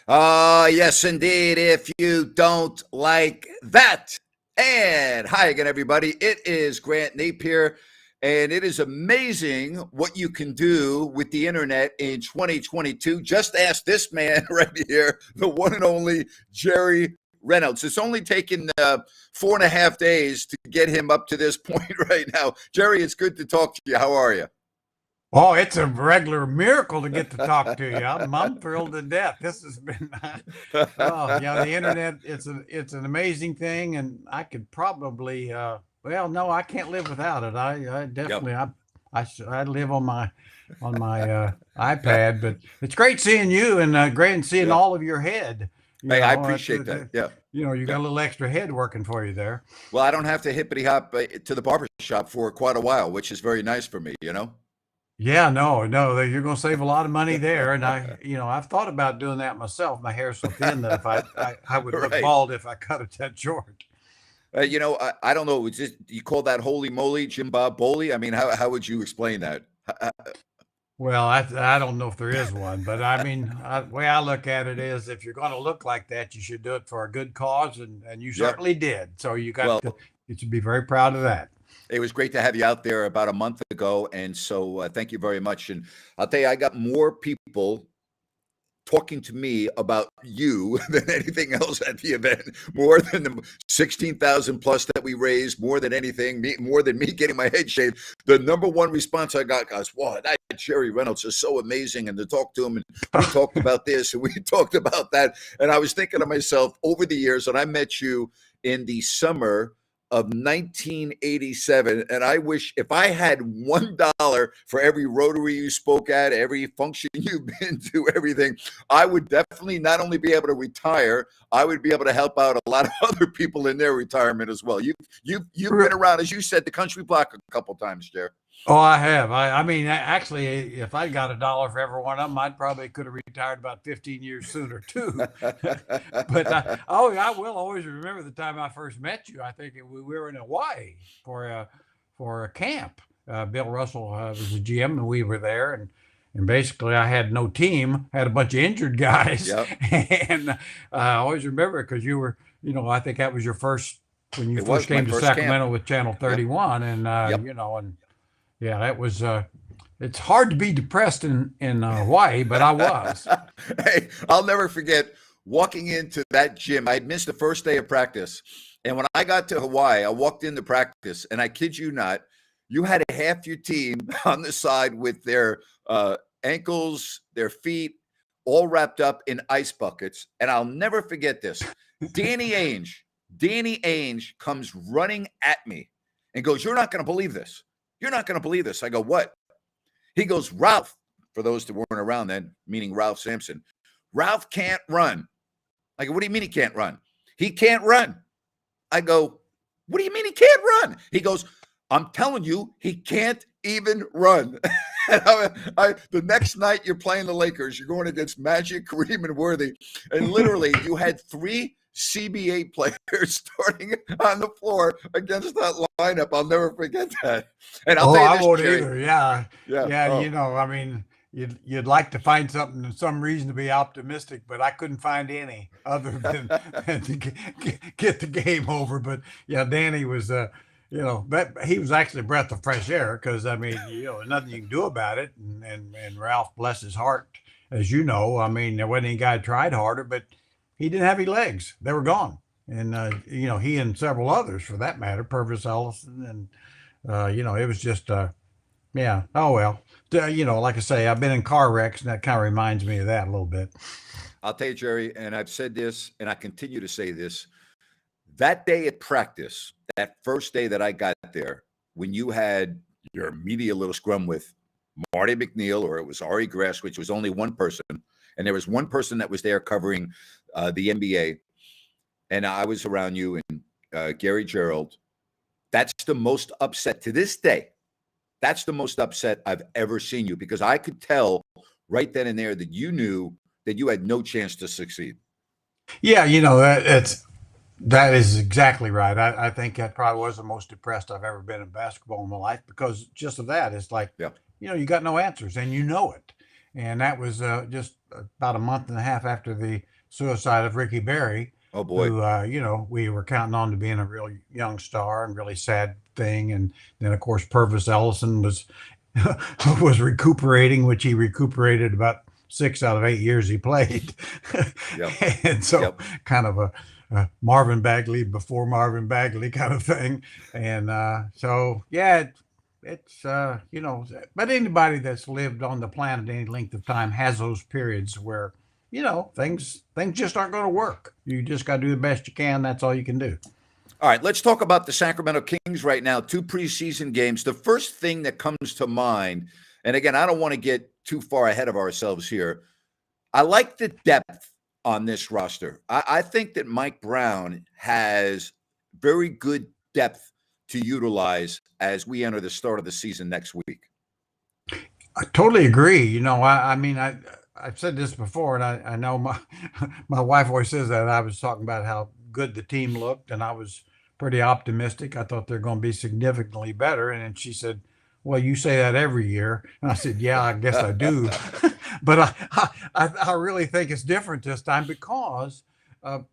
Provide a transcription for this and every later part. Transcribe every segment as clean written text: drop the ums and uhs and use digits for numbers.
Yes, indeed. If you don't like that. And hi again, everybody. It is Grant Napier, and it is amazing what you can do with the internet in 2022. Just ask this man right here, the one and only Jerry Reynolds. It's only taken 4.5 days to get him up to this point right now. Jerry, it's good to talk to you. How are you? Oh, it's a regular miracle to get to talk to you. I'm thrilled to death. This has been, the internet. It's an amazing thing, and I could probably, well, no, I can't live without it. I Yep. definitely, I live on my iPad, but it's great seeing you and great seeing Yeah. all of your head. Hey, I appreciate that. Yeah. You Yeah. got a little extra head working for you there. Well, I don't have to hippity hop to the barber shop for quite a while, which is very nice for me. Yeah, no, you're going to save a lot of money there. And I've thought about doing that myself. My hair's so thin that if I would look Right. bald if I cut it that short. I don't know. It's just, you call that holy moly, Jim Bob Bowley? I mean, how would you explain that? Well, I don't know if there is one, but I mean, way I look at it is if you're going to look like that, you should do it for a good cause. And you Yep. certainly did. So Well, you should be very proud of that. it was great to have you out there about a month ago. And so thank you very much. And I'll tell you, I got more people talking to me about you than anything else at the event, more than the 16,000 plus that we raised, more than anything, more than me getting my head shaved. The number one response I got was, wow, that Jerry Reynolds is so amazing. And to talk to him, and we talked about this and we talked about that. And I was thinking to myself, over the years, and I met you in the summer of 1987, and I wish if I had $1 for every Rotary you spoke at, every function you've been to, everything, I would definitely not only be able to retire, I would be able to help out a lot of other people in their retirement as well. You've been around, as you said, the country block a couple times, Jer. Oh, I have. I mean, actually, if I got $1 for every one of them, I'd probably could have retired about 15 years sooner too. But I will always remember the time I first met you. I think we were in Hawaii for a camp. Bill Russell was the GM, and we were there, and basically I had no team, had a bunch of injured guys, Yep. and I always remember it because you were, I think that was your first when you It first was my came to first Sacramento camp. with Channel Yep. 31, and Yep. and yeah, that was. It's hard to be depressed in Hawaii, but I was. Hey, I'll never forget walking into that gym. I'd missed the first day of practice. And when I got to Hawaii, I walked into practice, and I kid you not, you had half your team on the side with their ankles, their feet, all wrapped up in ice buckets. And I'll never forget this. Danny Ainge, Danny Ainge comes running at me and goes, "You're not going to believe this. You're not going to believe this." I go, "What?" He goes, "Ralph," for those that weren't around then, meaning Ralph Sampson, "Ralph can't run." I go, "What do you mean he can't run?" "He can't run." I go, "What do you mean he can't run?" He goes, "I'm telling you, he can't even run." And the next night you're playing the Lakers, you're going against Magic, Kareem, and Worthy, and literally you had three CBA players starting on the floor against that lineup. I'll never forget that. And I'll Oh, tell you I this, won't Jerry. either. Yeah, Yeah. yeah. Oh, I mean, you'd like to find something, some reason to be optimistic, but I couldn't find any other than to get the game over. But yeah, Danny was, but he was actually a breath of fresh air because I mean, nothing you can do about it. And Ralph, bless his heart, as you know, I mean, there wasn't any guy who tried harder, but he didn't have any legs; they were gone. And he and several others, for that matter, Purvis Ellison, and it was just yeah. Oh well. Like I say, I've been in car wrecks, and that kind of reminds me of that a little bit. I'll tell you, Jerry, and I've said this, and I continue to say this. That day at practice, that first day that I got there, when you had your media little scrum with Marty McNeil, or it was Ari Grass, which was only one person, and there was one person that was there covering the NBA, and I was around you and Gary Gerald. That's the most upset to this day. That's the most upset I've ever seen you, because I could tell right then and there that you knew that you had no chance to succeed. Yeah, that is exactly right. I think that probably was the most depressed I've ever been in basketball in my life because just of that. It's like, Yeah. you got no answers and you know it. And that was just about a month and a half after the suicide of Ricky Berry, Oh boy. who we were counting on to being a real young star and really sad thing. And then of course Purvis Ellison was was recuperating, which he recuperated about 6 out of 8 years he played. Yep. And so Yep. kind of a Marvin Bagley before Marvin Bagley kind of thing. And so, yeah, it's, but anybody that's lived on the planet any length of time has those periods where, things just aren't going to work. You just got to do the best you can. That's all you can do. All right, let's talk about the Sacramento Kings right now. 2 preseason games. The first thing that comes to mind, and again, I don't want to get too far ahead of ourselves here. I like the depth on this roster. I think that Mike Brown has very good depth to utilize as we enter the start of the season next week. I totally agree. I've said this before, and I know my wife always says that. I was talking about how good the team looked, and I was pretty optimistic. I thought they're going to be significantly better, and then she said, "Well, you say that every year," and I said, "Yeah, I guess I do." But I really think it's different this time because of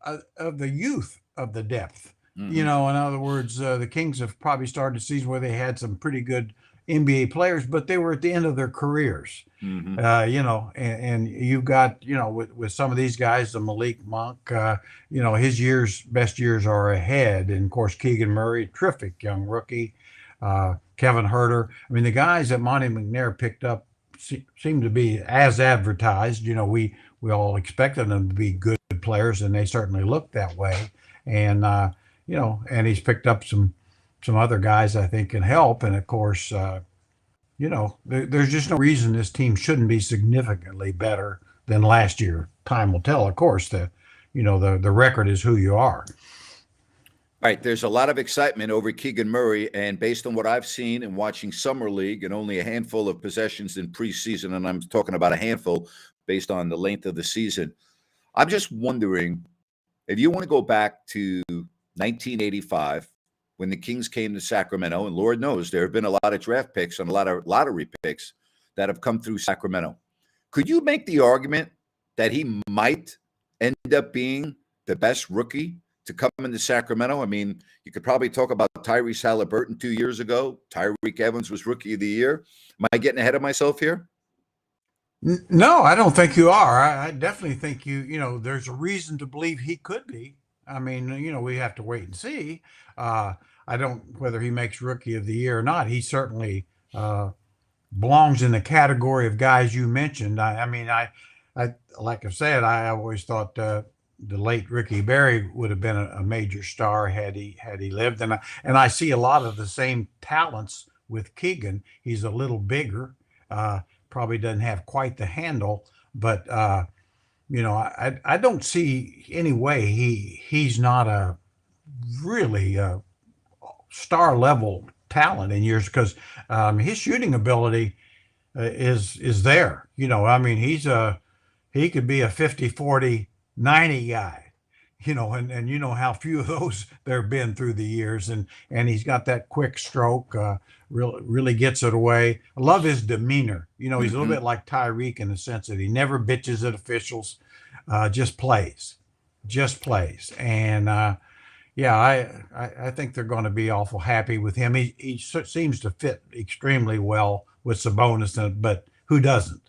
the youth of the depth. Mhm. In other words, the Kings have probably started a season where they had some pretty good NBA players, but they were at the end of their careers. Mhm. And you've got, with some of these guys, the Malik Monk, his best years are ahead. And of course, Keegan Murray, terrific young rookie, Kevin Herter. I mean, the guys that Monty McNair picked up seem to be as advertised. We all expected them to be good players, and they certainly looked that way. And, and he's picked up some other guys I think can help. And of course, there's just no reason this team shouldn't be significantly better than last year. Time will tell. Of course, the record is who you are. All right, there's a lot of excitement over Keegan Murray, and based on what I've seen and watching Summer League and only a handful of possessions in preseason, and I'm talking about a handful based on the length of the season, I'm just wondering if you want to go back to 1985 when the Kings came to Sacramento, and Lord knows there have been a lot of draft picks and a lot of lottery picks that have come through Sacramento. Could you make the argument that he might end up being the best rookie to come into Sacramento? I mean, you could probably talk about Tyrese Halliburton 2 years ago. Tyreek Evans was Rookie of the Year. Am I getting ahead of myself here? No, I don't think you are. I definitely think there's a reason to believe he could be. I mean, we have to wait and see. I don't whether he makes Rookie of the Year or not. He certainly belongs in the category of guys you mentioned. I like I said, I always thought the late Ricky Berry would have been a major star had he lived, and I see a lot of the same talents with Keegan. He's a little bigger, probably doesn't have quite the handle, but I don't see any way he's not a really star level talent in years because his shooting ability is there. He could be a 50-40-90 guy, and you know how few of those there have been through the years, and he's got that quick stroke, really gets it away. I love his demeanor. He's a little bit like Tyreek in the sense that he never bitches at officials, just plays. And yeah, I think they're going to be awful happy with him. He seems to fit extremely well with Sabonis, but who doesn't?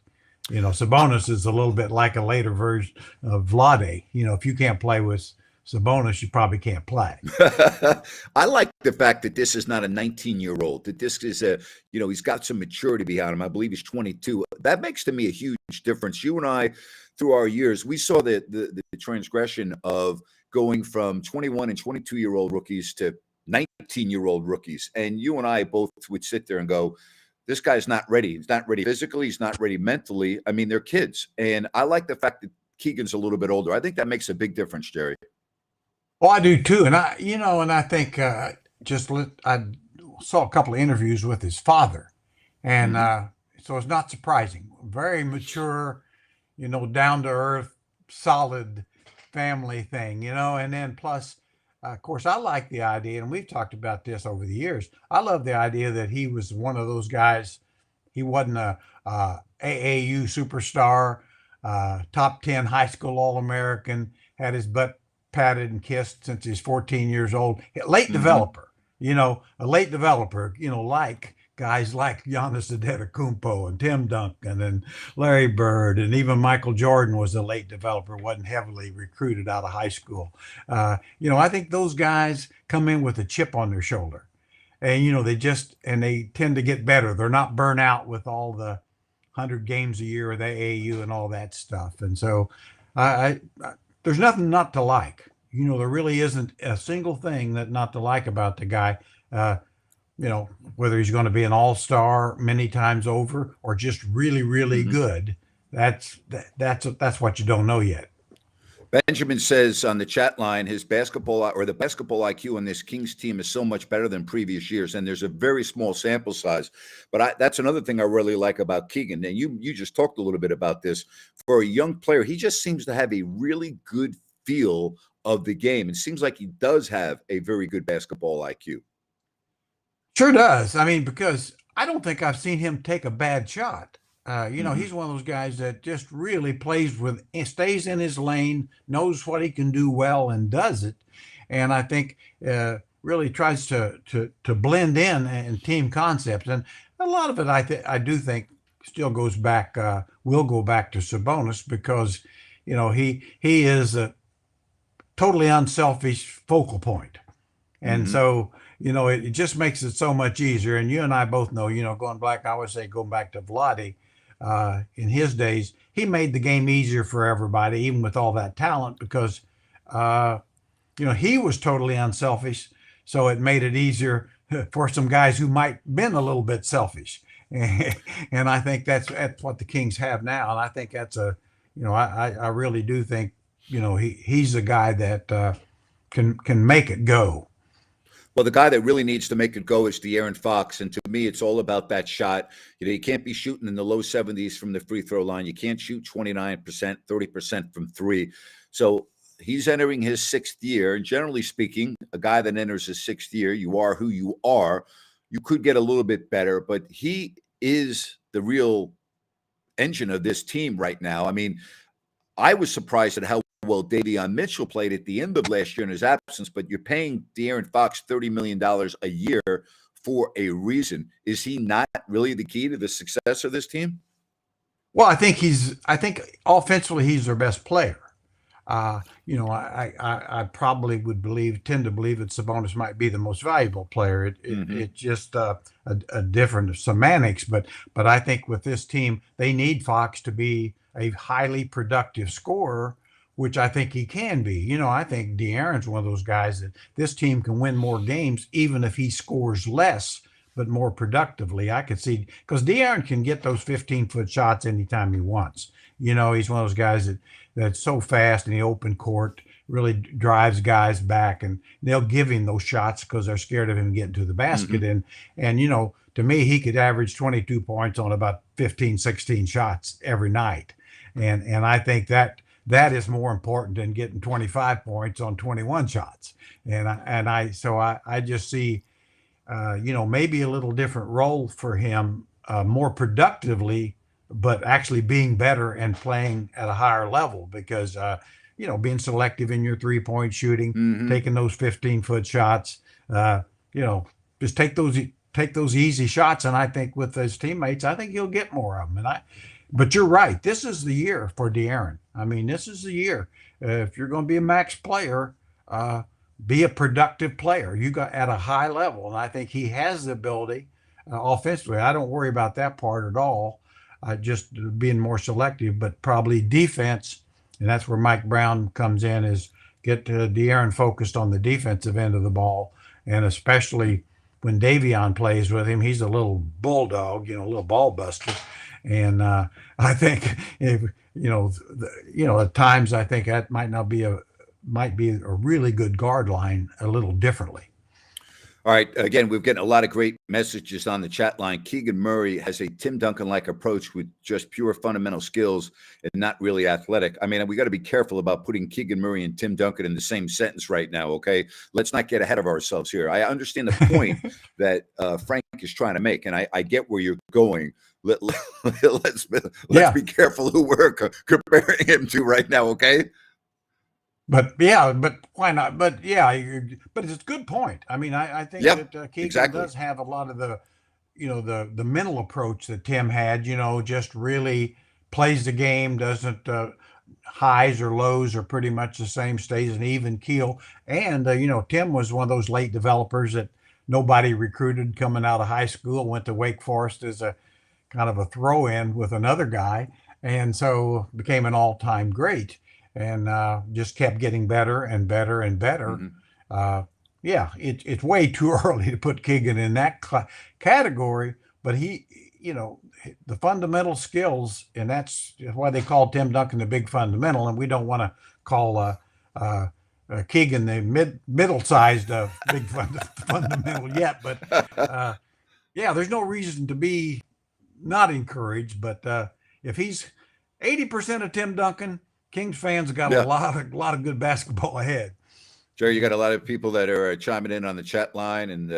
Sabonis is a little bit like a later version of Vlade. If you can't play with Sabonis, you probably can't play. I like the fact that this is not a 19-year-old, that this is he's got some maturity behind him. I believe he's 22. That makes to me a huge difference. You and I, through our years, we saw the transgression of going from 21 and 22-year-old rookies to 19-year-old rookies. And you and I both would sit there and go, this guy's not ready. He's not ready physically. He's not ready mentally. I mean, they're kids. And I like the fact that Keegan's a little bit older. I think that makes a big difference, Jerry. Well, I do too. And I think I saw a couple of interviews with his father. And so it's not surprising. Very mature, down to earth, solid family thing, and then plus, of course, I like the idea, and we've talked about this over the years. I love the idea that he was one of those guys. He wasn't a AAU superstar. top 10 high school All-American, had his butt patted and kissed since he's 14 years old. Late Hmm. developer, a late developer, like guys like Giannis Antetokounmpo and Tim Duncan and Larry Bird, and even Michael Jordan was a late developer, wasn't heavily recruited out of high school. I think those guys come in with a chip on their shoulder, and they tend to get better. They're not burnt out with all the 100 games a year with AAU and all that stuff. And so, I there's nothing not to like. There really isn't a single thing that not to like about the guy. Uh, whether he's going to be an all-star many times over or just really, really Hmm. good. That's what you don't know yet. Benjamin says on the chat line, the basketball IQ on this Kings team is so much better than previous years, and there's a very small sample size. But that's another thing I really like about Keegan. And you just talked a little bit about this. For a young player, he just seems to have a really good feel of the game. It seems like he does have a very good basketball IQ. Sure does. I mean, because I don't think I've seen him take a bad shot. Hmm. He's one of those guys that just really stays in his lane, knows what he can do well, and does it. And I think really tries to blend in team concepts. And a lot of it, I do think, still will go back to Sabonis because, he is a totally unselfish focal point. And Hmm. so, it just makes it so much easier. And you and I both know, going back, I always say, going back to Vlade, in his days, he made the game easier for everybody, even with all that talent, because, uh, he was totally unselfish. So it made it easier for some guys who might been a little bit selfish. And I think that's what the Kings have now. And I think I really do think, he's a guy that can make it go. Well, the guy that really needs to make it go is De'Aaron Fox. And to me, it's all about that shot. You can't be shooting in the low 70s from the free throw line. You can't shoot 29%, 30% from three. So he's entering his sixth year. And generally speaking, a guy that enters his sixth year, you are who you are. You could get a little bit better, but he is the real engine of this team right now. I mean, I was surprised at how well Davion Mitchell played at the end of last year in his absence, but you're paying De'Aaron Fox $30 million a year for a reason. Is he not really the key to the success of this team? Well, I think offensively he's their best player. I probably tend to believe that Sabonis might be the most valuable player. Hmm. It's just a different semantics, but I think with this team they need Fox to be a highly productive scorer, which I think he can be. I think De'Aaron's one of those guys that this team can win more games even if he scores less, but more productively. I could see because De'Aaron can get those 15-foot shots anytime he wants. He's one of those guys that's so fast in the open court, really drives guys back, and they'll give him those shots because they're scared of him getting to the basket. Hmm. And to me, he could average 22 points on about 15, 16 shots every night. And I think that is more important than getting 25 points on 21 shots. So I just see maybe a little different role for him, more productively, but actually being better and playing at a higher level because, being selective in your 3-point shooting, Hmm. taking those 15-foot shots, uh, you know, just take those easy shots. And I think with his teammates, I think he'll get more of them. But you're right. This is the year for De'Aaron. I mean, this is the year. If you're going to be a max player, uh, be a productive player. You got at a high level, and I think he has the ability offensively. I don't worry about that part at all. Just being more selective, but probably defense, and that's where Mike Brown comes in. Is get De'Aaron focused on the defensive end of the ball, and especially when Davion plays with him, he's a little bulldog, a little ball buster, and I think if at times I think that might be a really good guard line a little differently. All right. Again, we're getting a lot of great messages on the chat line. Keegan Murray has a Tim Duncan-like approach with just pure fundamental skills and not really athletic. I mean, we got to be careful about putting Keegan Murray and Tim Duncan in the same sentence right now, okay? Let's not get ahead of ourselves here. I understand the point that Frank is trying to make, and I get where you're going. Let's be careful who we're comparing him to right now, okay? But why not? But it's a good point. I mean, I think that Keegan does have a lot of the, the mental approach that Tim had. Just really plays the game, doesn't highs or lows are pretty much the same, stays an even keel. And Tim was one of those late developers that nobody recruited coming out of high school. Went to Wake Forest as a kind of a throw-in with another guy, and so became an all-time great. And just kept getting better and better and better. It's way too early to put Keegan in that category, but he, the fundamental skills, and that's why they call Tim Duncan the big fundamental, and we don't want to call Keegan the middle-sized big fundamental yet, but there's no reason to be not encouraged, but if he's 80% of Tim Duncan, Kings fans got a lot of good basketball ahead. Jerry, you got a lot of people that are chiming in on the chat line and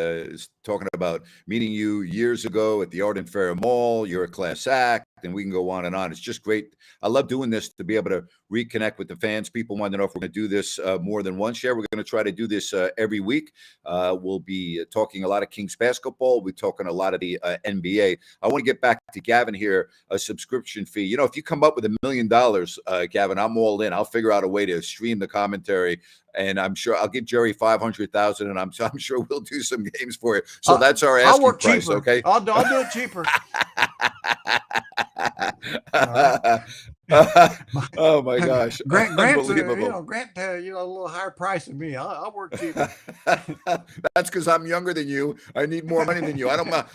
talking about meeting you years ago at the Art and Fair Mall. You're a class act, and we can go on and on. It's just great. I love doing this to be able to reconnect with the fans. People want to know if we're going to do this more than once. We're going to try to do this every week. We'll be talking a lot of Kings basketball. We're talking a lot of the NBA. I want to get back to Gavin here, a subscription fee. If you come up with $1 million, Gavin, I'm all in. I'll figure out a way to stream the commentary, and I'm sure I'll give Jerry 500,000, and I'm sure we'll do some games for you. So that's our asking price, cheaper. Okay? I'll do it cheaper. Oh my gosh! Grant's Grant, a little higher price than me. I'll work cheaper. That's because I'm younger than you. I need more money than you. I'm not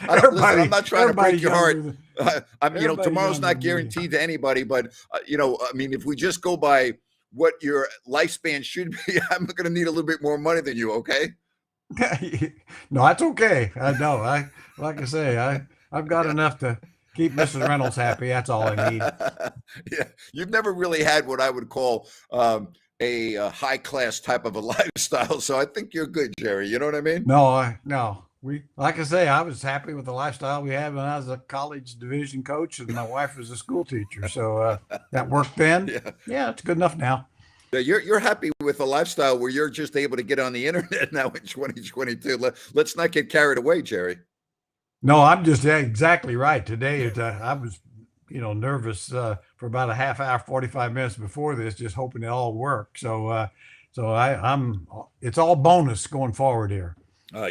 trying to break your heart. Tomorrow's not guaranteed to anybody, but if we just go by what your lifespan should be, I'm going to need a little bit more money than you. Okay? No, that's okay. I know. Like I say, I've got enough to keep Mrs. Reynolds happy. That's all I need. Yeah, you've never really had what I would call a high class type of a lifestyle, so I think you're good, Jerry. You know what I mean? No. Like I say, I was happy with the lifestyle we had when I was a college division coach, and my wife was a school teacher. So that worked then. Yeah, it's good enough now. You're happy with a lifestyle where you're just able to get on the internet now in 2022. Let's not get carried away, Jerry. No, I'm just exactly right. Today, I was, nervous for about a half hour, 45 minutes before this, just hoping it all worked. So it's all bonus going forward here.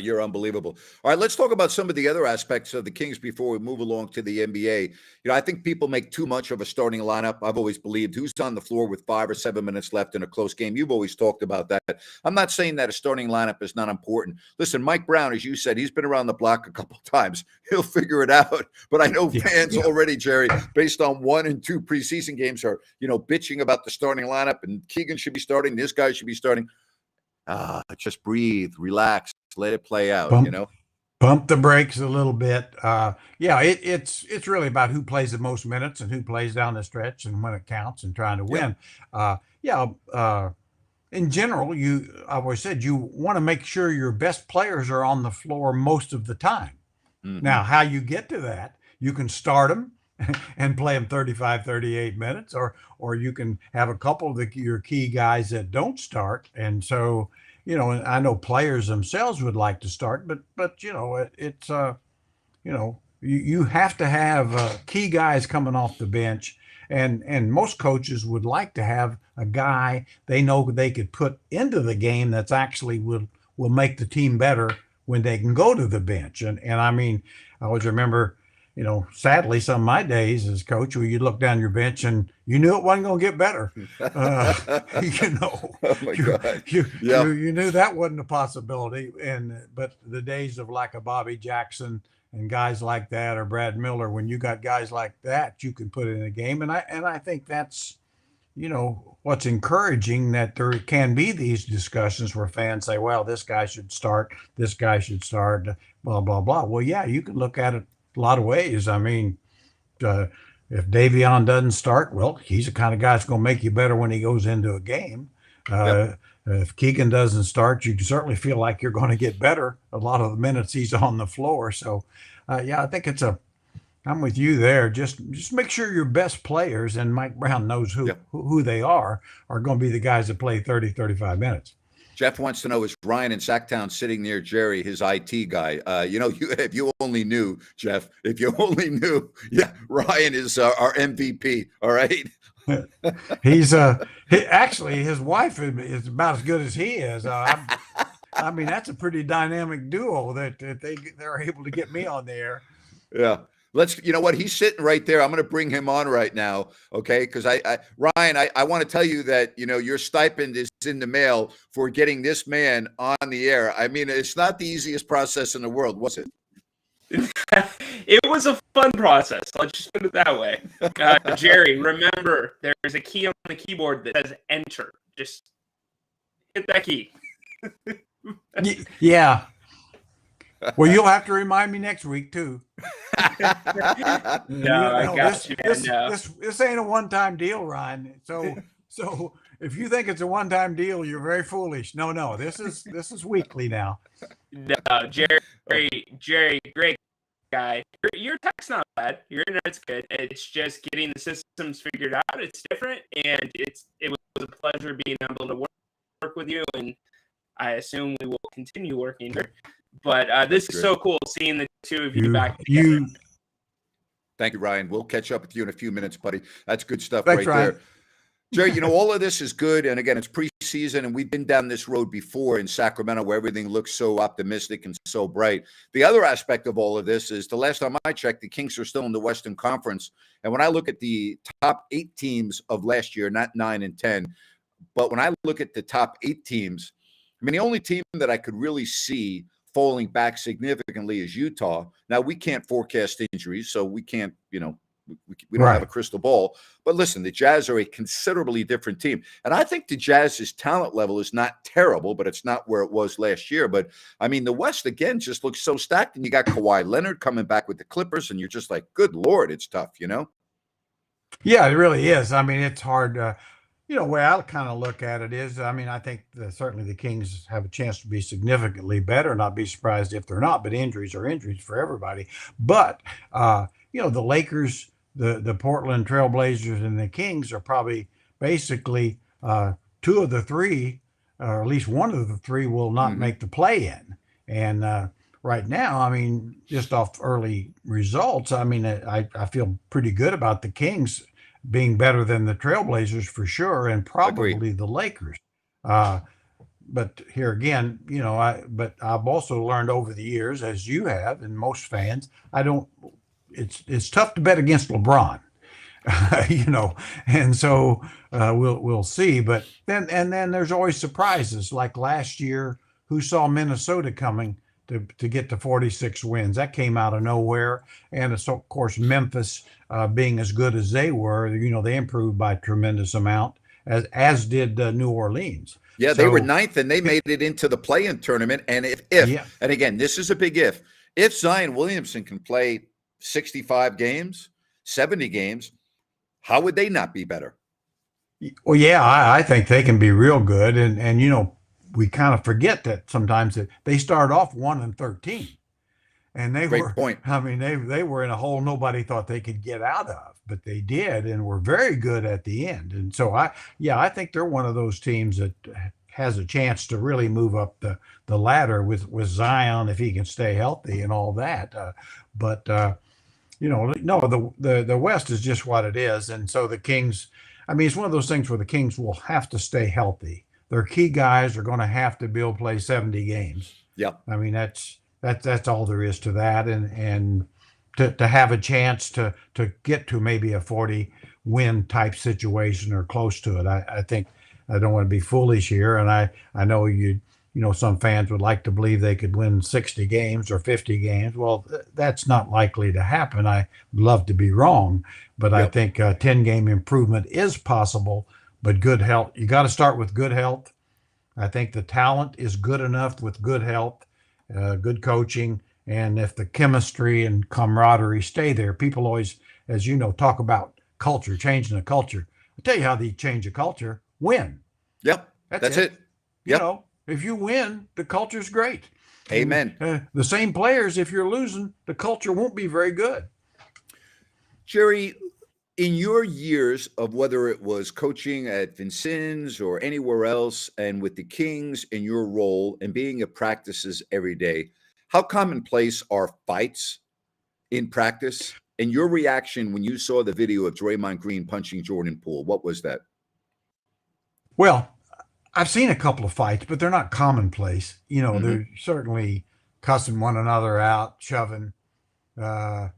You're unbelievable. All right, let's talk about some of the other aspects of the Kings before we move along to the NBA. I think people make too much of a starting lineup. I've always believed who's on the floor with 5 or 7 minutes left in a close game. You've always talked about that. I'm not saying that a starting lineup is not important. Listen, Mike Brown, as you said, he's been around the block a couple of times. He'll figure it out. But I know fans already, Jerry, based on 1 and 2 preseason games are, bitching about the starting lineup and Keegan should be starting. This guy should be starting. Just breathe, relax. Let it play out, Pump the brakes a little bit. It's really about who plays the most minutes and who plays down the stretch and when it counts and trying to win. In general, I've always said you want to make sure your best players are on the floor most of the time. Mm-hmm. Now, how you get to that, you can start them and play them 35, 38 minutes, or you can have a couple of your key guys that don't start. And so, I know players themselves would like to start, but it's you have to have key guys coming off the bench, and most coaches would like to have a guy they know they could put into the game that's actually will make the team better when they can go to the bench. And I mean, I always remember, sadly, some of my days as coach, where you look down your bench and you knew it wasn't going to get better. Oh my God. You knew that wasn't a possibility. But the days of like a Bobby Jackson and guys like that, or Brad Miller, when you got guys like that, you can put in a game. And I think that's what's encouraging that there can be these discussions where fans say, well, this guy should start, blah, blah, blah. Well, yeah, you can look at it a lot of ways. I mean, uh, if Davion doesn't start, well, he's the kind of guy that's going to make you better when he goes into a game. Yep. If Keegan doesn't start, you can certainly feel like you're going to get better a lot of the minutes he's on the floor. So, yeah, I think I'm with you there. Just make sure your best players, and Mike Brown knows who Yep. who they are going to be the guys that play 30, 35 minutes. Jeff wants to know, is Ryan in Sacktown sitting near Jerry, his IT guy? If you only knew, Jeff, if you only knew, yeah, Ryan is our MVP. All right. He's actually his wife is about as good as he is. I mean, that's a pretty dynamic duo that they're able to get me on the air. Yeah. You know what? He's sitting right there. I'm going to bring him on right now. Okay. Because Ryan, I want to tell you that, your stipend is in the mail for getting this man on the air. I mean, it's not the easiest process in the world, was it? It was a fun process. Let's just put it that way. Jerry, remember, there's a key on the keyboard that says enter. Just hit that key. Yeah. Well, you'll have to remind me next week too. No, I got you, man. This ain't a one-time deal, Ryan. So if you think it's a one-time deal, you're very foolish. No, this is weekly now. No, Jerry, great guy. Your tech's not bad. Your internet's good. It's just getting the systems figured out. It's different, and it was a pleasure being able to work with you, and I assume we will continue working here. But this is so cool seeing the two of you back together. Thank you, Ryan. We'll catch up with you in a few minutes, buddy. That's good stuff. Thanks, right Ryan. there. Jerry, all of this is good. And again, it's preseason, and we've been down this road before in Sacramento where everything looks so optimistic and so bright. The other aspect of all of this is the last time I checked, the Kings are still in the Western Conference. And when I look at the top 8 teams of last year, not 9 and 10, but when I look at the top 8 teams, I mean, the only team that I could really see falling back significantly is Utah. Now, we can't forecast injuries, so we can't, we don't have a crystal ball. But listen, the Jazz are a considerably different team. And I think the Jazz's talent level is not terrible, but it's not where it was last year. But, I mean, the West, again, just looks so stacked. And you got Kawhi Leonard coming back with the Clippers, and you're just like, good Lord, it's tough, Yeah, it really is. I mean, it's hard. The way I kind of look at it is, I mean, I think certainly the Kings have a chance to be significantly better. Not be surprised if they're not, but injuries are injuries for everybody. But, the Lakers, the Portland Trailblazers, and the Kings are probably basically 2 of the 3, or at least 1 of the 3 will not make the play-in. And right now, I mean, just off early results, I mean, I feel pretty good about the Kings being better than the Trailblazers for sure, and probably Agreed. the Lakers. But here again, but I've also learned over the years, as you have, and most fans, it's tough to bet against LeBron, and so we'll see. But then there's always surprises. Like last year, who saw Minnesota coming to get to 46 wins? That came out of nowhere. And so, of course, Memphis, being as good as they were, they improved by a tremendous amount, as did New Orleans. Yeah, they were 9th, and they made it into the play-in tournament. And if and again, this is a big if Zion Williamson can play 65 games, 70 games, how would they not be better? Well, yeah, I think they can be real good. And we kind of forget that sometimes that they start off 1-13, and they Great point. I mean, they were in a hole nobody thought they could get out of, but they did, and were very good at the end. And so I think they're one of those teams that has a chance to really move up the ladder with Zion if he can stay healthy and all that. But no, the West is just what it is, and so the Kings. I mean, it's one of those things where the Kings will have to stay healthy. Their key guys are going to have to be able to play 70 games. Yeah. I mean, that's all there is to that. And to have a chance to get to maybe a 40 win type situation or close to it. I think I don't want to be foolish here. And I know some fans would like to believe they could win 60 games or 50 games. Well, that's not likely to happen. I love to be wrong, but I think a 10-game improvement is possible but good health. You got to start with good health. I think the talent is good enough with good health, good coaching, and if the chemistry and camaraderie stay there. People always, as you know, talk about culture, changing the culture. I tell you how they change a culture: win. Yep, that's it. You Yep. know, if you win, the culture's great. Amen. And, the same players, if you're losing, the culture won't be very good. Jerry, in your years of whether it was coaching at Vincennes or anywhere else, and with the Kings in your role and being at practices every day, how commonplace are fights in practice? And your reaction when you saw the video of Draymond Green punching Jordan Poole, what was that? Well, I've seen a couple of fights, but they're not commonplace. You know, Mhm. they're certainly cussing one another out, shoving, uh,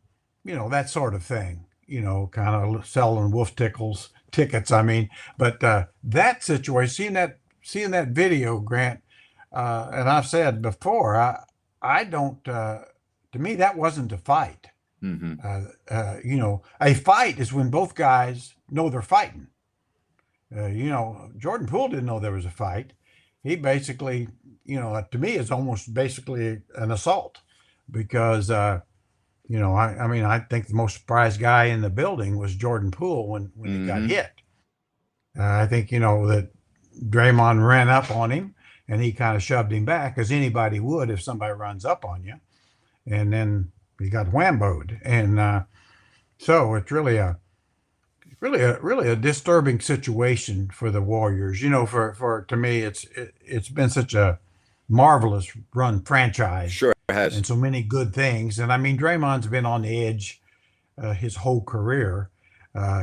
you know, that sort of thing. You know, kind of selling wolf tickets. I mean, but that situation, seeing that video, Grant, and I've said before, I don't. To me, that wasn't a fight. Mhm. You know, a fight is when both guys know they're fighting. You know, Jordan Poole didn't know there was a fight. He basically, you know, to me, it's almost basically an assault because, you know, I mean, I think the most surprised guy in the building was Jordan Poole when he got Mhm. hit. I think, you know, that Draymond ran up on him and he kind of shoved him back as anybody would if somebody runs up on you. And then he got whamboed. And so it's really a disturbing situation for the Warriors. You know, for to me, it's been such a marvelous run franchise Sure has. and so many good things. And I mean, Draymond's been on the edge his whole career.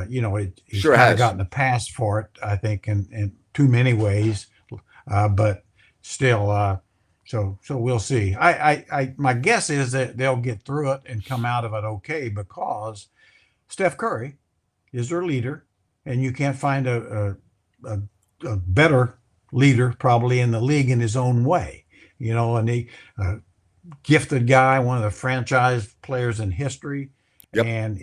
You know, he's Sure kind of has. gotten a pass for it, I think, in too many ways. But still, so we'll see. My guess is that they'll get through it and come out of it okay because Steph Curry is their leader, and you can't find a, a better leader probably in the league in his own way. You know, and he gifted guy, one of the franchise players in history, Yep. and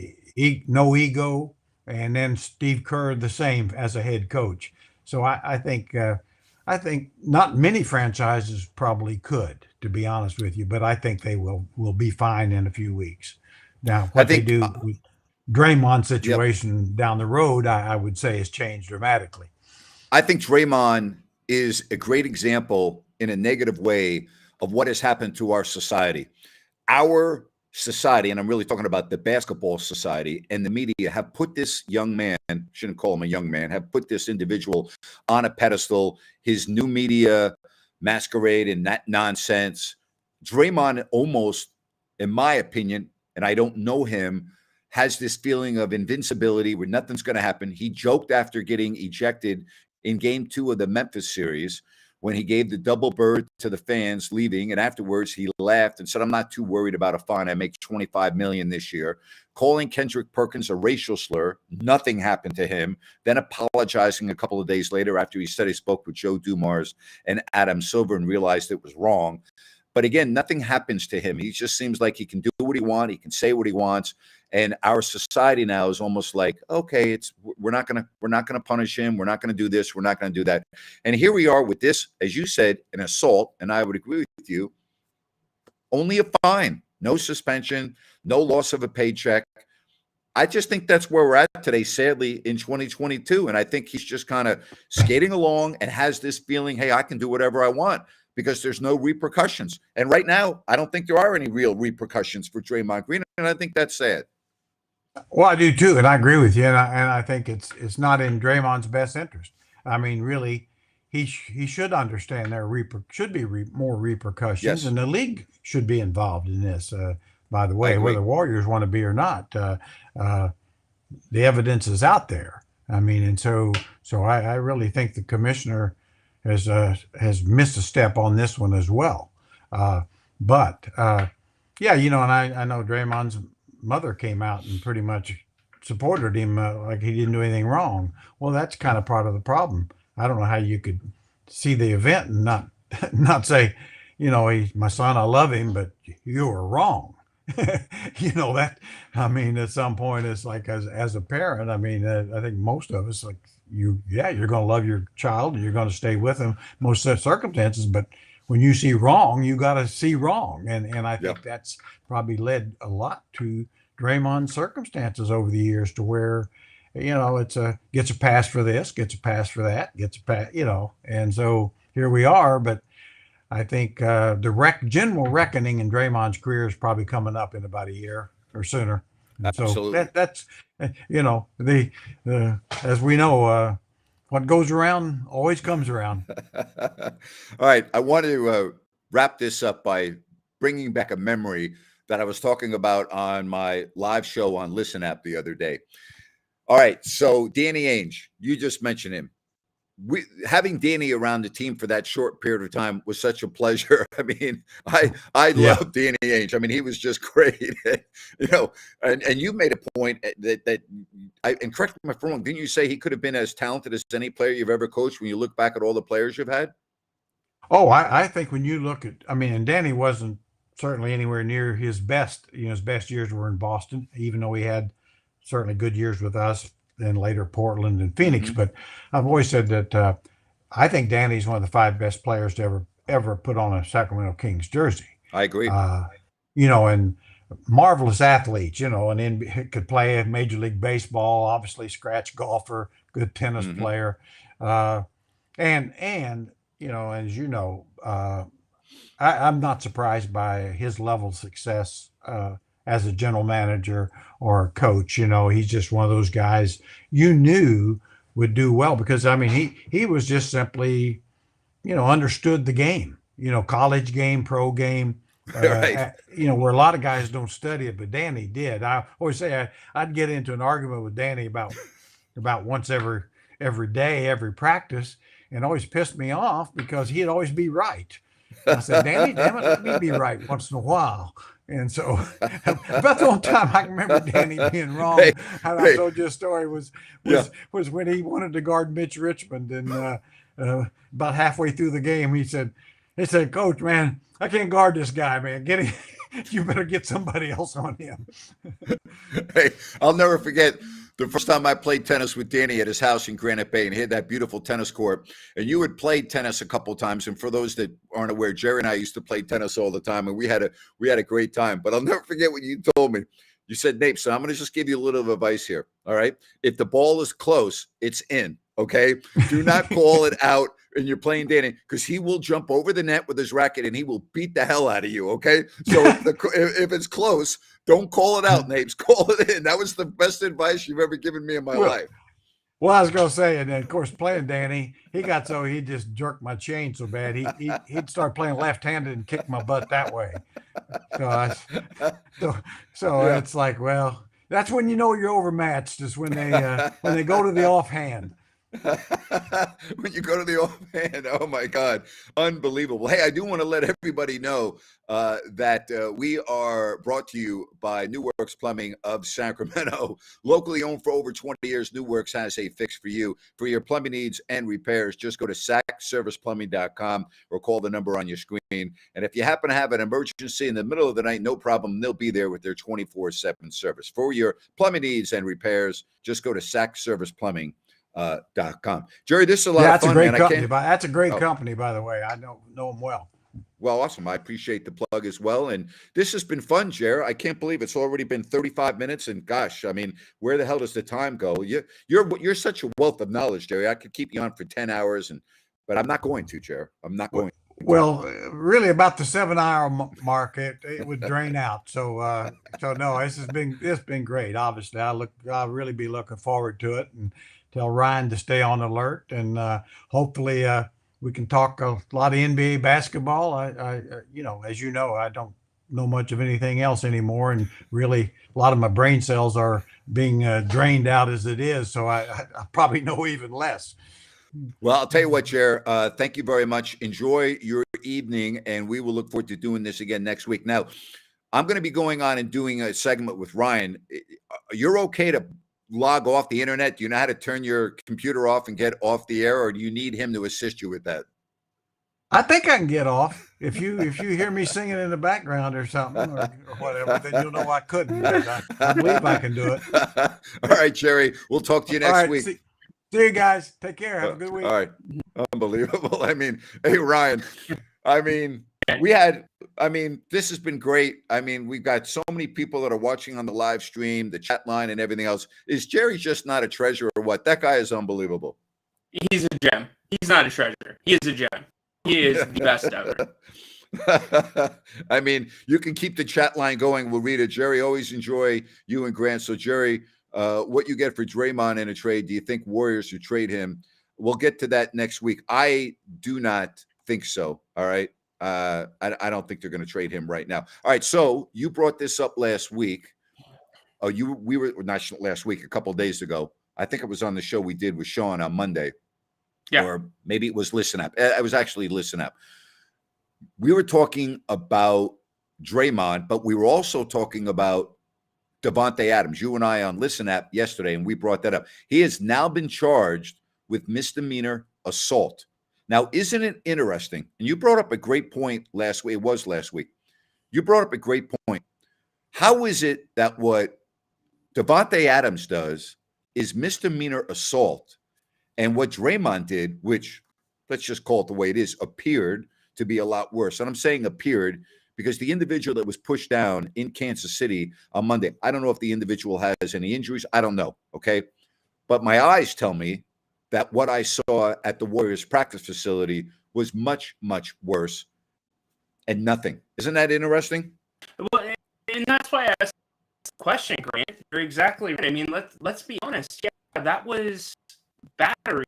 no ego. And then Steve Kerr the same as a head coach. So I think not many franchises probably could, to be honest with you, but I think they will be fine in a few weeks. Now, I what they think, do with Draymond yep. situation down the road, I would say has changed dramatically. I think Draymond is a great example in a negative way of what has happened to our society. Our society, and I'm really talking about the basketball society and the media, have put this young man, shouldn't call him a young man, have put this individual on a pedestal. His new media masquerade and that nonsense. Draymond almost, in my opinion, and I don't know him, has this feeling of invincibility where nothing's going to happen. He joked after getting ejected in game 2 of the Memphis series when he gave the double bird to the fans leaving, and afterwards he laughed and said, "I'm not too worried about a fine. I make $25 million this year." Calling Kendrick Perkins a racial slur, nothing happened to him. Then apologizing a couple of days later after he said he spoke with Joe Dumars and Adam Silver and realized it was wrong. But again, nothing happens to him. He just seems like he can do what he wants. He can say what he wants. And our society now is almost like, okay, we're not gonna punish him. We're not gonna do this. We're not gonna do that. And here we are with this, as you said, an assault. And I would agree with you. Only a fine, no suspension, no loss of a paycheck. I just think that's where we're at today, sadly, in 2022. And I think he's just kind of skating along and has this feeling, hey, I can do whatever I want because there's no repercussions. And right now, I don't think there are any real repercussions for Draymond Green. And I think that's sad. Well, I do too, and I agree with you, and I think it's not in Draymond's best interest. I mean, really, he should understand there should be more repercussions, Yes, and the league should be involved in this. By the I way, agree. whether Warriors want to be or not, uh, the evidence is out there. I mean, and so I really think the commissioner has missed a step on this one as well. But yeah, you know, and I know Draymond's mother came out and pretty much supported him like he didn't do anything wrong. Well, that's kind of part of the problem. I don't know how you could see the event and not not say, you know, my son, I love him, but you were wrong. That, I mean, at some point, it's like as a parent, I mean, I think most of us, like you're going to love your child and you're going to stay with them most circumstances. But when you see wrong, you got to see wrong. And I Yeah. think that's probably led a lot to Draymond's circumstances over the years to where, it's gets a pass for this, gets a pass for that, gets a pass, and so here we are. But I think the general reckoning in Draymond's career is probably coming up in about a year or sooner. And so Absolutely. that's the as we know, what goes around always comes around. All right. I want to wrap this up by bringing back a memory that I was talking about on my live show on Listen App the other day. All right. So Danny Ainge, you just mentioned him. Having Danny around the team for that short period of time was such a pleasure. I mean, I love Danny Ainge. I mean, he was just great. And you made a point that and correct me if I'm wrong, didn't you say he could have been as talented as any player you've ever coached when you look back at all the players you've had? Oh, I think when you look at, I mean, and Danny wasn't certainly anywhere near his best. His best years were in Boston, even though he had certainly good years with us, then later Portland and Phoenix. Mm-hmm. But I've always said that I think Danny's one of the 5 best players to ever put on a Sacramento Kings jersey. I agree. And marvelous athletes, and then could play Major League Baseball, obviously scratch golfer, good tennis player. And as you know, I'm not surprised by his level of success as a general manager or a coach. He's just one of those guys you knew would do well because, I mean, he was just simply, understood the game, college game, pro game, Right. where a lot of guys don't study it, but Danny did. I always say I'd get into an argument with Danny about once every day, every practice, and always pissed me off because he'd always be right. I said, Danny, damn it, let me be right once in a while. And so about the only time I can remember Danny being wrong, and I told you a story, was when he wanted to guard Mitch Richmond. And about halfway through the game, he said, Coach, man, I can't guard this guy, man. Get him. You better get somebody else on him. Hey, I'll never forget the first time I played tennis with Danny at his house in Granite Bay, and he had that beautiful tennis court. And you had played tennis a couple of times. And for those that aren't aware, Jerry and I used to play tennis all the time, and we had a great time. But I'll never forget what you told me. You said, Nape, so I'm going to just give you a little advice here. All right. If the ball is close, it's in. Okay. Do not call it out and you're playing Danny, because he will jump over the net with his racket and he will beat the hell out of you. Okay. So if it's close, don't call it out, Napes. Call it in. That was the best advice you've ever given me in my life. Well, I was going to say, and then, of course, playing Danny, he just jerked my chain so bad. He'd start playing left-handed and kick my butt that way. So it's like, well, that's when you know you're overmatched, is when they go to the offhand. When you go to the offhand, oh my God, unbelievable. Hey, I do want to let everybody know that we are brought to you by New Works Plumbing of Sacramento. Locally owned for over 20 years, New Works has a fix for you. For your plumbing needs and repairs, just go to sacserviceplumbing.com or call the number on your screen. And if you happen to have an emergency in the middle of the night, no problem. They'll be there with their 24/7 service. For your plumbing needs and repairs, just go to sacserviceplumbing.com. Jerry, this is a lot of fun. That's a great company, by the way. I know them well. Well, awesome. I appreciate the plug as well. And this has been fun, Jerry. I can't believe it's already been 35 minutes. And gosh, I mean, where the hell does the time go? You're such a wealth of knowledge, Jerry. I could keep you on for 10 hours, but I'm not going to, Jerry. I'm not going to. Well, really, about the 7-hour mark, it would drain out. So no, it's been great. Obviously, I'll really be looking forward to it, and tell Ryan to stay on alert, and hopefully we can talk a lot of NBA basketball. I as you know, I don't know much of anything else anymore, and really a lot of my brain cells are being drained out as it is. So I probably know even less. Well, I'll tell you what, Jer, thank you very much. Enjoy your evening, and we will look forward to doing this again next week. Now, I'm going to be going on and doing a segment with Ryan. You're okay to log off the internet? Do you know how to turn your computer off and get off the air, or do you need him to assist you with that? I think I can get off. if you hear me singing in the background or something or whatever, then you'll know I couldn't. But I believe I can do it. All right, Jerry. We'll talk to you All next right, week. see you guys. Take care. Have a good All week. right. Unbelievable. I mean, hey, Ryan, I mean, this has been great. I mean, we've got so many people that are watching on the live stream, the chat line, and everything else. Is Jerry just not a treasure or what? That guy is unbelievable. He's a gem. He's not a treasure. He is a gem. He is the best ever. I mean, you can keep the chat line going. We'll read it. Jerry, always enjoy you and Grant. So, Jerry, what you get for Draymond in a trade? Do you think Warriors should trade him? We'll get to that next week. I do not think so. All right. I don't think they're going to trade him right now. All right. So you brought this up last week. We were not last week, a couple of days ago. I think it was on the show we did with Sean on Monday. Yeah. Or maybe it was Listen Up. It was actually Listen Up. We were talking about Draymond, but we were also talking about Davante Adams. You and I on Listen App yesterday, and we brought that up. He has now been charged with misdemeanor assault. Now, isn't it interesting? And you brought up a great point last week. It was last week. You brought up a great point. How is it that what Davante Adams does is misdemeanor assault, and what Draymond did, which let's just call it the way it is, appeared to be a lot worse? And I'm saying appeared because the individual that was pushed down in Kansas City on Monday, I don't know if the individual has any injuries. I don't know. Okay. But my eyes tell me that what I saw at the Warriors practice facility was much, much worse and nothing. Isn't that interesting? Well, and that's why I asked the question, Grant. You're exactly right. I mean, let's be honest. Yeah, that was battery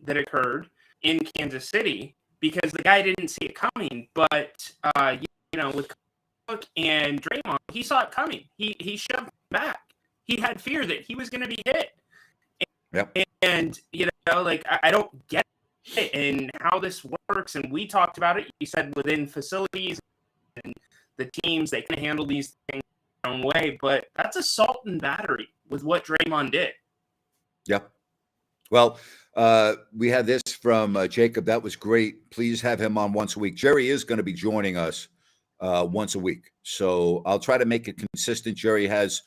that occurred in Kansas City because the guy didn't see it coming. But with Cook and Draymond, he saw it coming. He shoved back. He had fear that he was going to be hit. Yep. And I don't get it and how this works. And we talked about it. You said within facilities and the teams, they can handle these things their own way. But that's assault and battery with what Draymond did. Yep. Well, we had this from Jacob. That was great. Please have him on once a week. Jerry is going to be joining us once a week. So I'll try to make it consistent. Jerry has,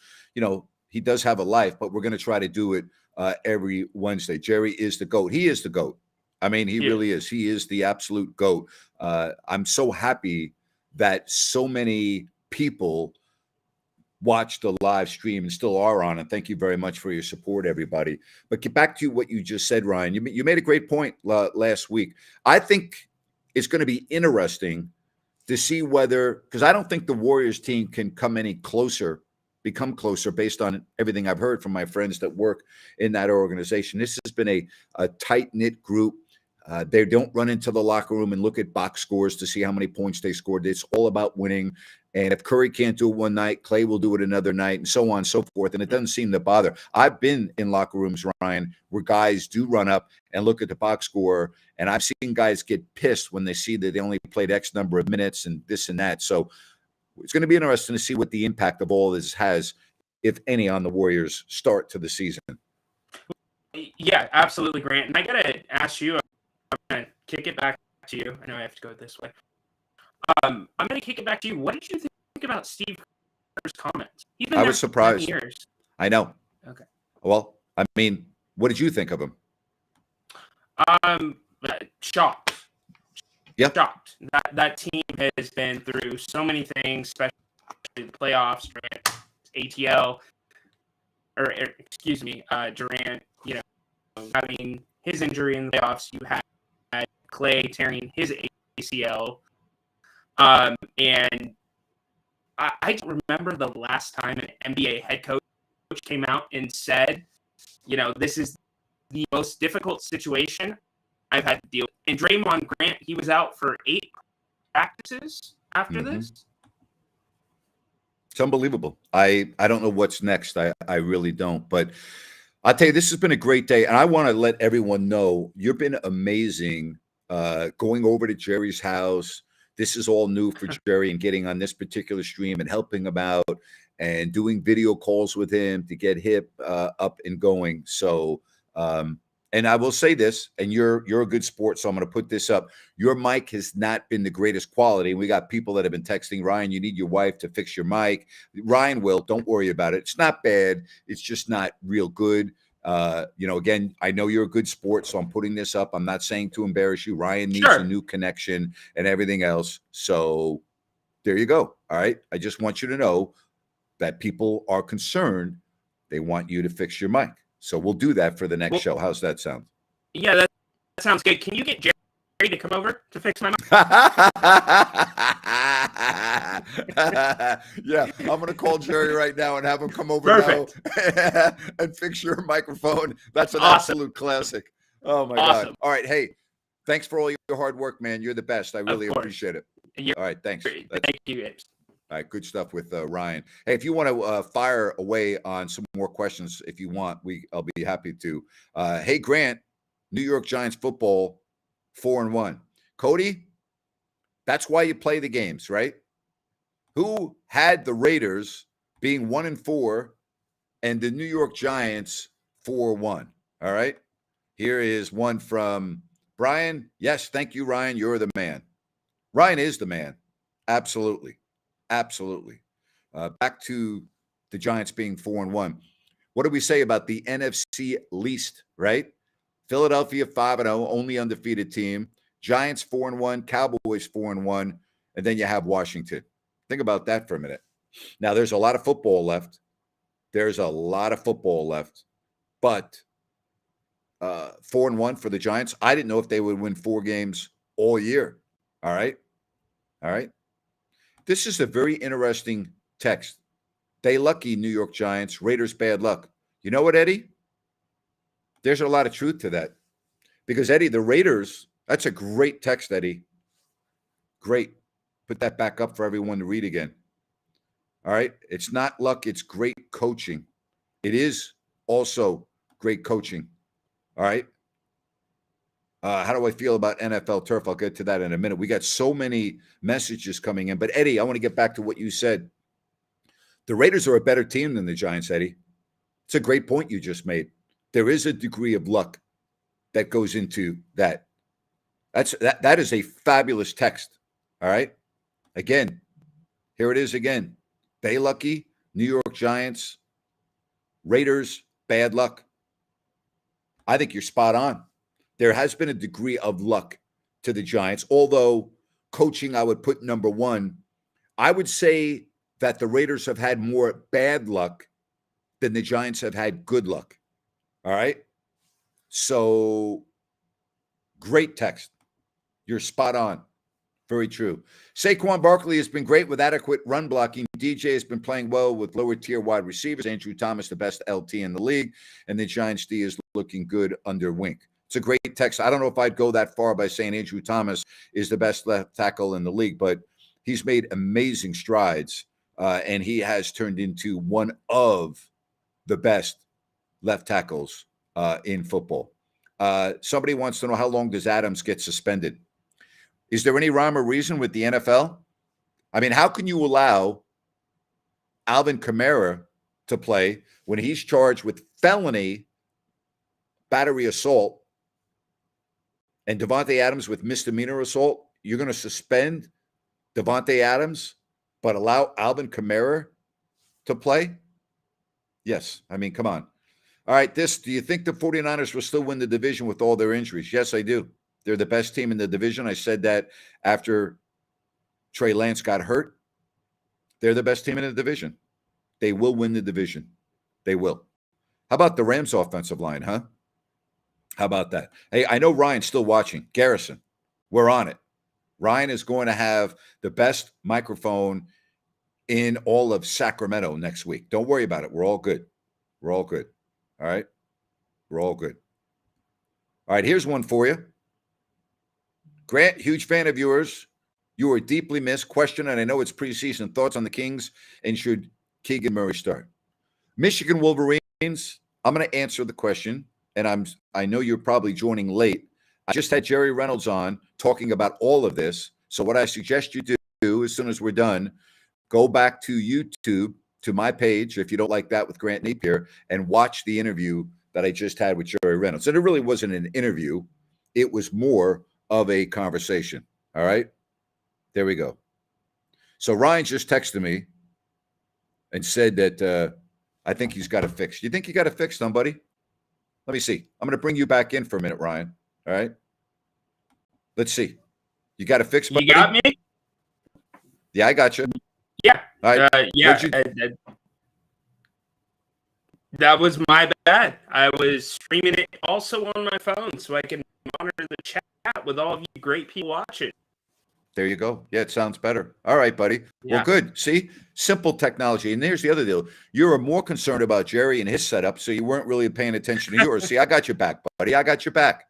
he does have a life, but we're going to try to do it every Wednesday. Jerry is the GOAT. He is the GOAT. I mean, he really is. He is the absolute GOAT. I'm so happy that so many people watch the live stream and still are on. And thank you very much for your support, everybody. But get back to what you just said, Ryan. You made a great point last week. I think it's going to be interesting to see whether, because I don't think the Warriors team can become closer based on everything I've heard from my friends that work in that organization. This has been a tight-knit group. They don't run into the locker room and look at box scores to see how many points they scored. It's all about winning. And if Curry can't do it one night, Clay will do it another night, and so on and so forth. And it doesn't seem to bother. I've been in locker rooms, Ryan, where guys do run up and look at the box score, and I've seen guys get pissed when they see that they only played X number of minutes and this and that. So it's going to be interesting to see what the impact of all this has, if any, on the Warriors' start to the season. Yeah, absolutely, Grant. And I got to ask you, I'm going to kick it back to you. I know I have to go this way. I'm going to kick it back to you. What did you think about Steve Kerr's comments? I was surprised. Years. I know. Okay. Well, I mean, what did you think of him? Shocked. Yep. Shocked. That team has been through so many things, especially the playoffs, ATL, Durant, having his injury in the playoffs. You had Clay tearing his ACL. And I don't remember the last time an NBA head coach came out and said, this is the most difficult situation I've had to deal with. And Draymond Grant, he was out for 8 practices after this. It's unbelievable. I don't know what's next. I really don't. But I'll tell you, this has been a great day. And I want to let everyone know you've been amazing going over to Jerry's house. This is all new for Jerry, and getting on this particular stream and helping him out and doing video calls with him to get hip up and going. So And I will say this, and you're a good sport, so I'm going to put this up. Your mic has not been the greatest quality. We got people that have been texting, Ryan, you need your wife to fix your mic. Ryan will. Don't worry about it. It's not bad. It's just not real good. Again, I know you're a good sport, so I'm putting this up. I'm not saying to embarrass you. Ryan needs a new connection and everything else. So there you go. All right. I just want you to know that people are concerned. They want you to fix your mic. So we'll do that for the next show. How's that sound? Yeah, that sounds good. Can you get Jerry to come over to fix my mic? Yeah, I'm going to call Jerry right now and have him come over now and fix your microphone. That's an absolute classic. Oh, my God. All right. Hey, thanks for all your hard work, man. You're the best. I really appreciate it. All right. Thanks. Thank you, guys. All right, good stuff with Ryan. Hey, if you want to fire away on some more questions, if you want, I'll be happy to. Hey, Grant, New York Giants football, 4-1. Cody, that's why you play the games, right? Who had the Raiders being 1-4 and the New York Giants 4-1? All right. Here is one from Brian. Yes, thank you, Ryan. You're the man. Ryan is the man. Absolutely. Absolutely. Back to the Giants being 4-1. What do we say about the NFC least, right? Philadelphia 5-0, only undefeated team. Giants 4-1, Cowboys 4-1, and then you have Washington. Think about that for a minute. Now, there's a lot of football left. But 4-1 for the Giants. I didn't know if they would win 4 games all year. All right. This is a very interesting text. They lucky, New York Giants. Raiders bad luck. You know what, Eddie? There's a lot of truth to that. Because, Eddie, the Raiders, that's a great text, Eddie. Great. Put that back up for everyone to read again. All right? It's not luck. It's great coaching. It is also great coaching. All right? How do I feel about NFL turf? I'll get to that in a minute. We got so many messages coming in. But, Eddie, I want to get back to what you said. The Raiders are a better team than the Giants, Eddie. It's a great point you just made. There is a degree of luck that goes into that. That is a fabulous text. All right? Again, here it is again. They lucky, New York Giants, Raiders, bad luck. I think you're spot on. There has been a degree of luck to the Giants, although coaching I would put number one. I would say that the Raiders have had more bad luck than the Giants have had good luck. All right? So, great text. You're spot on. Very true. Saquon Barkley has been great with adequate run blocking. DJ has been playing well with lower tier wide receivers. Andrew Thomas, the best LT in the league. And the Giants D is looking good under Wink. It's a great text. I don't know if I'd go that far by saying Andrew Thomas is the best left tackle in the league, but he's made amazing strides, and he has turned into one of the best left tackles in football. Somebody wants to know, how long does Adams get suspended? Is there any rhyme or reason with the NFL? I mean, how can you allow Alvin Kamara to play when he's charged with felony battery assault and Devontae Adams with misdemeanor assault? You're going to suspend Devontae Adams but allow Alvin Kamara to play? Yes. I mean, come on. All right, do you think the 49ers will still win the division with all their injuries? Yes, I do. They're the best team in the division. I said that after Trey Lance got hurt. They're the best team in the division. They will win the division. They will. How about the Rams offensive line, huh? How about that? Hey, I know Ryan's still watching. Garrison, we're on it. Ryan is going to have the best microphone in all of Sacramento next week. Don't worry about it. We're all good. We're all good. All right? We're all good. All right, here's one for you. Grant, huge fan of yours. You are deeply missed. Question, and I know it's preseason. Thoughts on the Kings, and should Keegan Murray start? Michigan Wolverines, I'm going to answer the question, and I know you're probably joining late. I just had Jerry Reynolds on talking about all of this. So what I suggest you do as soon as we're done, go back to YouTube, to my page, if you don't like that, with Grant Napier, and watch the interview that I just had with Jerry Reynolds. And it really wasn't an interview. It was more of a conversation. All right. There we go. So Ryan just texted me and said that I think he's got it fixed. You think you got it fixed, buddy? Let me see. I'm going to bring you back in for a minute, Ryan. All right. Let's see. You got it fixed, buddy? You got me? Yeah, I got you. Yeah. All right. Yeah. That was my bad. I was streaming it also on my phone so I can monitor the chat with all of you great people watching. There you go. Yeah, it sounds better. All right, buddy. Yeah. Well, good. See, simple technology. And there's the other deal. You were more concerned about Jerry and his setup, so you weren't really paying attention to yours. See, I got your back, buddy. I got your back.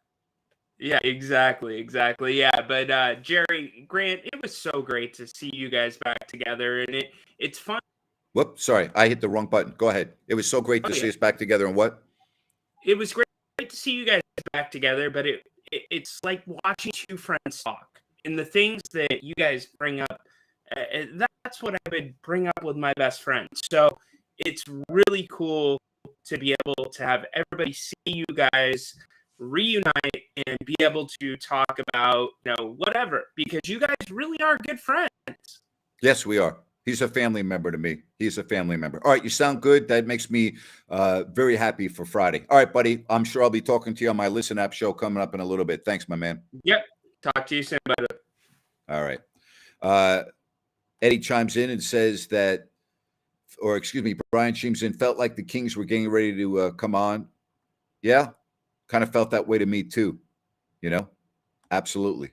Yeah, exactly. Yeah, but Jerry, Grant, it was so great to see you guys back together, and it's fun. Whoop, sorry. I hit the wrong button. Go ahead. It was so great to see us back together. And what? It was great to see you guys back together, but it's like watching two friends talk. And the things that you guys bring up, that's what I would bring up with my best friend. So it's really cool to be able to have everybody see you guys reunite and be able to talk about, whatever, because you guys really are good friends. Yes, we are. He's a family member to me. He's a family member. All right, you sound good. That makes me very happy for Friday. All right, buddy. I'm sure I'll be talking to you on my Listen App show coming up in a little bit. Thanks, my man. Yep. Talk to you soon, buddy. All right. Eddie chimes in and says that, Brian chimes in, felt like the Kings were getting ready to come on. Yeah, kind of felt that way to me too. Absolutely.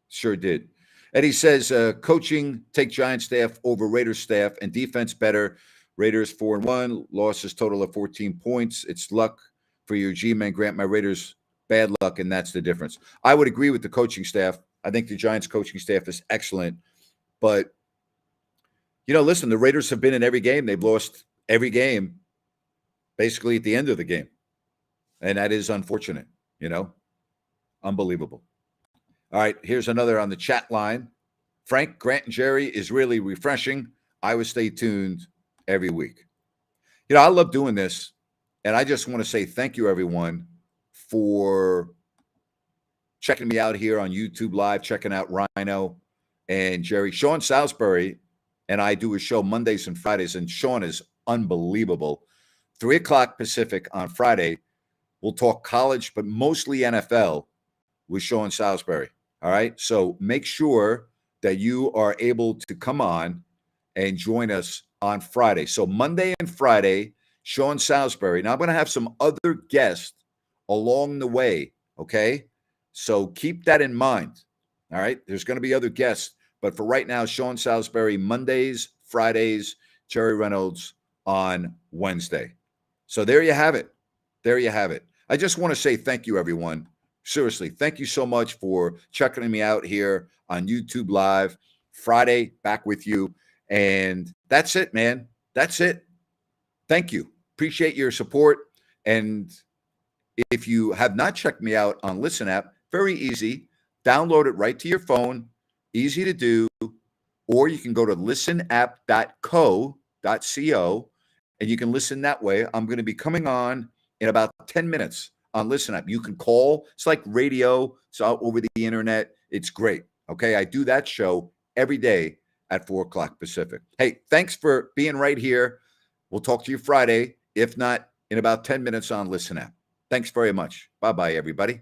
Sure did. Eddie says, coaching, take Giant staff over Raiders staff, and defense better. Raiders 4-1, losses total of 14 points. It's luck for your G-man, Grant. My Raiders, bad luck, and that's the difference. I would agree with the coaching staff. I think the Giants coaching staff is excellent. But, listen, the Raiders have been in every game. They've lost every game basically at the end of the game. And that is unfortunate, Unbelievable. All right, here's another on the chat line. Frank, Grant, and Jerry is really refreshing. I would stay tuned every week. I love doing this, and I just want to say thank you, everyone, for checking me out here on YouTube Live, checking out Rhino and Jerry. Sean Salisbury and I do a show Mondays and Fridays, and Sean is unbelievable. 3 o'clock Pacific on Friday, we'll talk college, but mostly NFL with Sean Salisbury. All right. So make sure that you are able to come on and join us on Friday. So Monday and Friday, Sean Salisbury. Now I'm going to have some other guests along the way. Okay. So keep that in mind. All right. There's going to be other guests, but for right now, Sean Salisbury, Mondays, Fridays, Jerry Reynolds on Wednesday. So there you have it. There you have it. I just want to say thank you, everyone. Seriously, thank you so much for checking me out here on YouTube Live. Friday, back with you. And that's it, man. That's it. Thank you. Appreciate your support. And if you have not checked me out on Listen App, very easy. Download it right to your phone. Easy to do. Or you can go to listenapp.co, and you can listen that way. I'm going to be coming on in about 10 minutes. On Listen Up. You can call. It's like radio. It's out over the internet. It's great. Okay. I do that show every day at 4 o'clock Pacific. Hey, thanks for being right here. We'll talk to you Friday, if not in about 10 minutes on Listen App. Thanks very much. Bye-bye, everybody.